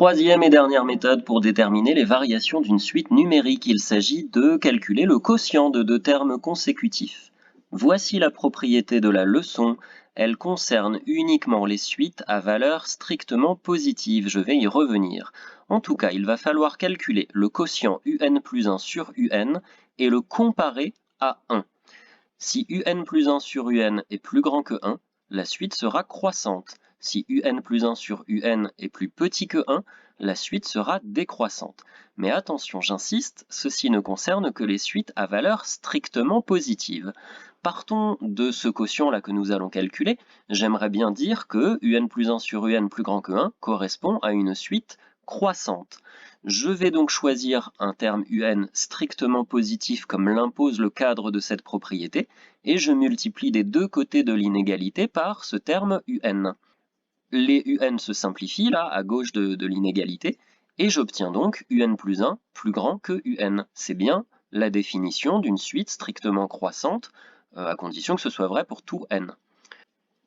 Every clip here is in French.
Troisième et dernière méthode pour déterminer les variations d'une suite numérique. Il s'agit de calculer le quotient de deux termes consécutifs. Voici la propriété de la leçon. Elle concerne uniquement les suites à valeur strictement positive. Je vais y revenir. En tout cas, il va falloir calculer le quotient un plus 1 sur un et le comparer à 1. Si un plus 1 sur un est plus grand que 1, la suite sera croissante. Si un plus 1 sur un est plus petit que 1, la suite sera décroissante. Mais attention, j'insiste, ceci ne concerne que les suites à valeur strictement positive. Partons de ce quotient-là que nous allons calculer. J'aimerais bien dire que un plus 1 sur un plus grand que 1 correspond à une suite croissante. Je vais donc choisir un terme un strictement positif comme l'impose le cadre de cette propriété, et je multiplie des deux côtés de l'inégalité par ce terme un. Les un se simplifient là, à gauche de l'inégalité, et j'obtiens donc un plus 1 plus grand que un. C'est bien la définition d'une suite strictement croissante, à condition que ce soit vrai pour tout n.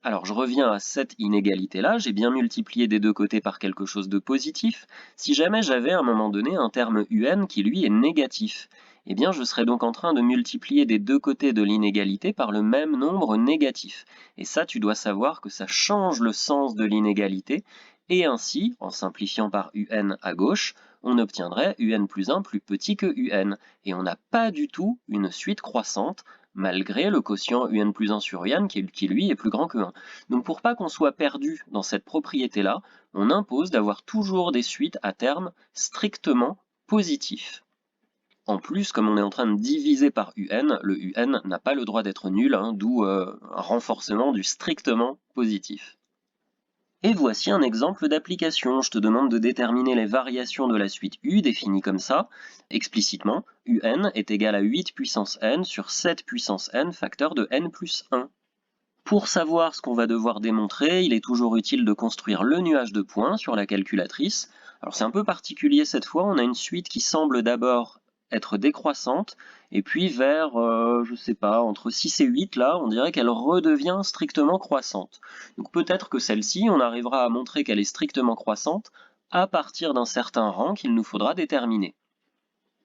Alors je reviens à cette inégalité-là, j'ai bien multiplié des deux côtés par quelque chose de positif. Si jamais j'avais à un moment donné un terme un qui lui est négatif, eh bien je serais donc en train de multiplier des deux côtés de l'inégalité par le même nombre négatif. Et ça, tu dois savoir que ça change le sens de l'inégalité, et ainsi, en simplifiant par un à gauche, on obtiendrait un plus 1 plus petit que un, et on n'a pas du tout une suite croissante, malgré le quotient un plus 1 sur un qui lui est plus grand que 1. Donc pour pas qu'on soit perdu dans cette propriété-là, on impose d'avoir toujours des suites à terme strictement positifs. En plus, comme on est en train de diviser par un, le un n'a pas le droit d'être nul, d'où un renforcement du strictement positif. Et voici un exemple d'application. Je te demande de déterminer les variations de la suite U définie comme ça. Explicitement, un est égal à 8 puissance n sur 7 puissance n facteur de n plus 1. Pour savoir ce qu'on va devoir démontrer, il est toujours utile de construire le nuage de points sur la calculatrice. Alors c'est un peu particulier cette fois, on a une suite qui semble d'abord être décroissante, et puis vers, je sais pas, entre 6 et 8, là, on dirait qu'elle redevient strictement croissante. Donc peut-être que celle-ci, on arrivera à montrer qu'elle est strictement croissante à partir d'un certain rang qu'il nous faudra déterminer.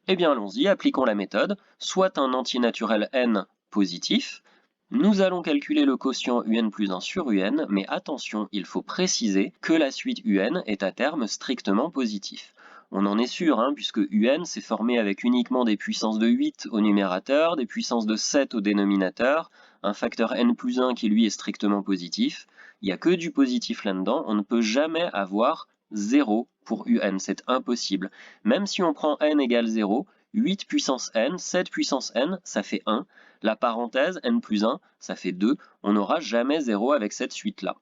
Eh bien allons-y, appliquons la méthode, soit un antinaturel n positif. Nous allons calculer le quotient un plus 1 sur un, mais attention, il faut préciser que la suite un est à terme strictement positif. On en est sûr, puisque un s'est formé avec uniquement des puissances de 8 au numérateur, des puissances de 7 au dénominateur, un facteur n plus 1 qui lui est strictement positif. Il n'y a que du positif là-dedans, on ne peut jamais avoir 0 pour un, c'est impossible. Même si on prend n égale 0, 8 puissance n, 7 puissance n, ça fait 1. La parenthèse, n plus 1, ça fait 2. On n'aura jamais 0 avec cette suite-là.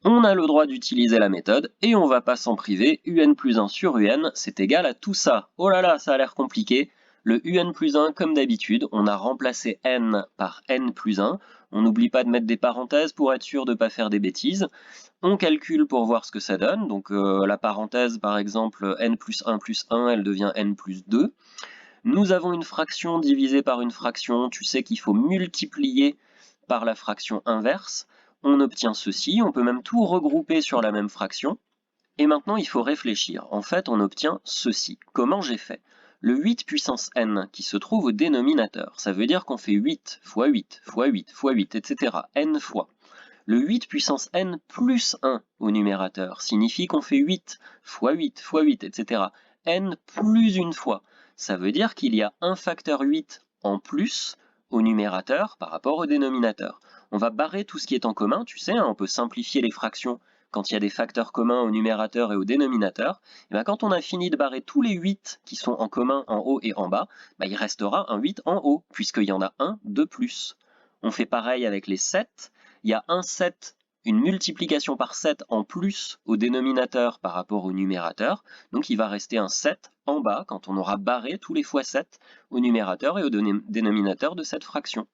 On a le droit d'utiliser la méthode, et on va pas s'en priver. Un plus 1 sur un, c'est égal à tout ça. Oh là là, ça a l'air compliqué. Le un plus 1, comme d'habitude, on a remplacé n par n plus 1. On n'oublie pas de mettre des parenthèses pour être sûr de ne pas faire des bêtises. On calcule pour voir ce que ça donne. Donc la parenthèse, par exemple, n plus 1, elle devient n plus 2. Nous avons une fraction divisée par une fraction. Tu sais qu'il faut multiplier par la fraction inverse. On obtient ceci. On peut même tout regrouper sur la même fraction. Et maintenant, il faut réfléchir. En fait, on obtient ceci. Comment j'ai fait? Le 8 puissance n qui se trouve au dénominateur, ça veut dire qu'on fait 8 fois 8 fois 8 fois 8, etc. n fois. Le 8 puissance n plus 1 au numérateur signifie qu'on fait 8 fois 8 fois 8, etc. n plus une fois. Ça veut dire qu'il y a un facteur 8 en plus au numérateur par rapport au dénominateur. On va barrer tout ce qui est en commun, tu sais, on peut simplifier les fractions quand il y a des facteurs communs au numérateur et au dénominateur. Et bien quand on a fini de barrer tous les 8 qui sont en commun en haut et en bas, il restera un 8 en haut, puisqu'il y en a un de plus. On fait pareil avec les 7. Il y a un 7, une multiplication par 7 en plus au dénominateur par rapport au numérateur, donc il va rester un 7 en bas quand on aura barré tous les fois 7 au numérateur et au dénominateur de cette fraction.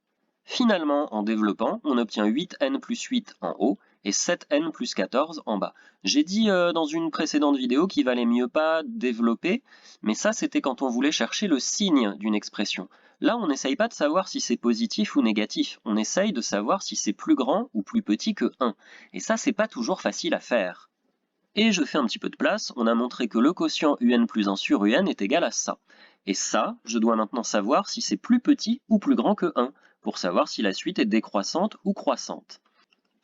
Finalement, en développant, on obtient 8n plus 8 en haut et 7n plus 14 en bas. J'ai dit dans une précédente vidéo qu'il valait mieux pas développer, mais ça c'était quand on voulait chercher le signe d'une expression. Là, on n'essaye pas de savoir si c'est positif ou négatif, on essaye de savoir si c'est plus grand ou plus petit que 1. Et ça, c'est pas toujours facile à faire. Et je fais un petit peu de place, on a montré que le quotient un plus 1 sur un est égal à ça. Et ça, je dois maintenant savoir si c'est plus petit ou plus grand que 1, pour savoir si la suite est décroissante ou croissante.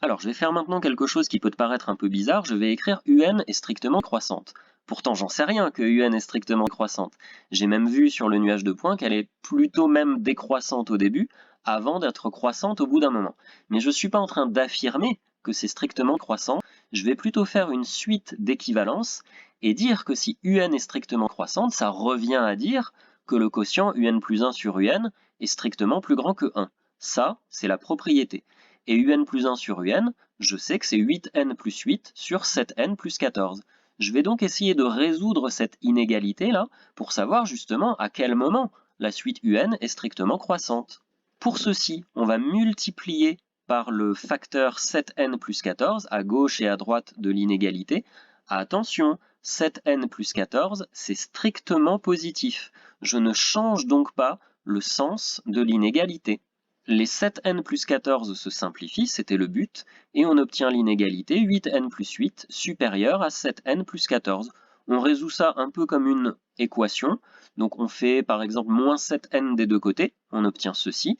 Alors, je vais faire maintenant quelque chose qui peut te paraître un peu bizarre, je vais écrire un est strictement croissante. Pourtant, j'en sais rien que un est strictement croissante. J'ai même vu sur le nuage de points qu'elle est plutôt même décroissante au début, avant d'être croissante au bout d'un moment. Mais je ne suis pas en train d'affirmer que c'est strictement croissant, je vais plutôt faire une suite d'équivalences et dire que si un est strictement croissante, ça revient à dire que le quotient un plus 1 sur un est strictement plus grand que 1. Ça, c'est la propriété. Et un plus 1 sur un, je sais que c'est 8n plus 8 sur 7n plus 14. Je vais donc essayer de résoudre cette inégalité-là pour savoir justement à quel moment la suite un est strictement croissante. Pour ceci, on va multiplier par le facteur 7n plus 14 à gauche et à droite de l'inégalité. Attention, 7n plus 14, c'est strictement positif. Je ne change donc pas le sens de l'inégalité. Les 7n plus 14 se simplifient, c'était le but, et on obtient l'inégalité 8n plus 8 supérieure à 7n plus 14. On résout ça un peu comme une équation, donc on fait par exemple moins 7n des deux côtés, on obtient ceci.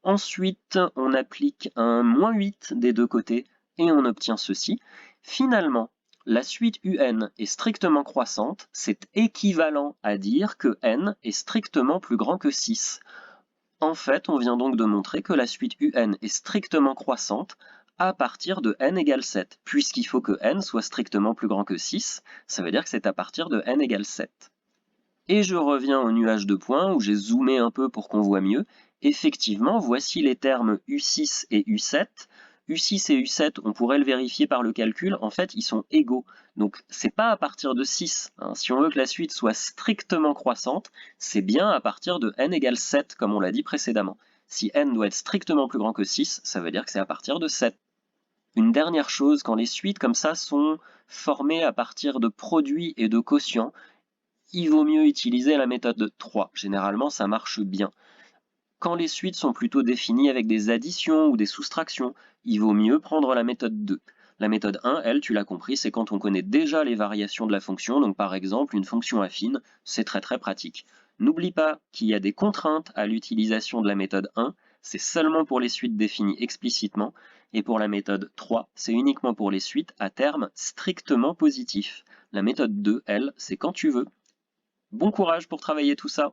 Ensuite, on applique un moins 8 des deux côtés, et on obtient ceci. Finalement, la suite un est strictement croissante, c'est équivalent à dire que n est strictement plus grand que 6. En fait, on vient donc de montrer que la suite un est strictement croissante à partir de n égale 7. Puisqu'il faut que n soit strictement plus grand que 6, ça veut dire que c'est à partir de n égale 7. Et je reviens au nuage de points où j'ai zoomé un peu pour qu'on voit mieux. Effectivement, voici les termes U6 et U7. U6 et U7, on pourrait le vérifier par le calcul, en fait, ils sont égaux. Donc, c'est pas à partir de 6. Si on veut que la suite soit strictement croissante, c'est bien à partir de n égale 7, comme on l'a dit précédemment. Si n doit être strictement plus grand que 6, ça veut dire que c'est à partir de 7. Une dernière chose, quand les suites comme ça sont formées à partir de produits et de quotients, il vaut mieux utiliser la méthode 3. Généralement, ça marche bien. Quand les suites sont plutôt définies avec des additions ou des soustractions, il vaut mieux prendre la méthode 2. La méthode 1, elle, tu l'as compris, c'est quand on connaît déjà les variations de la fonction, donc par exemple une fonction affine, c'est très pratique. N'oublie pas qu'il y a des contraintes à l'utilisation de la méthode 1, c'est seulement pour les suites définies explicitement, et pour la méthode 3, c'est uniquement pour les suites à terme strictement positif. La méthode 2, elle, c'est quand tu veux. Bon courage pour travailler tout ça.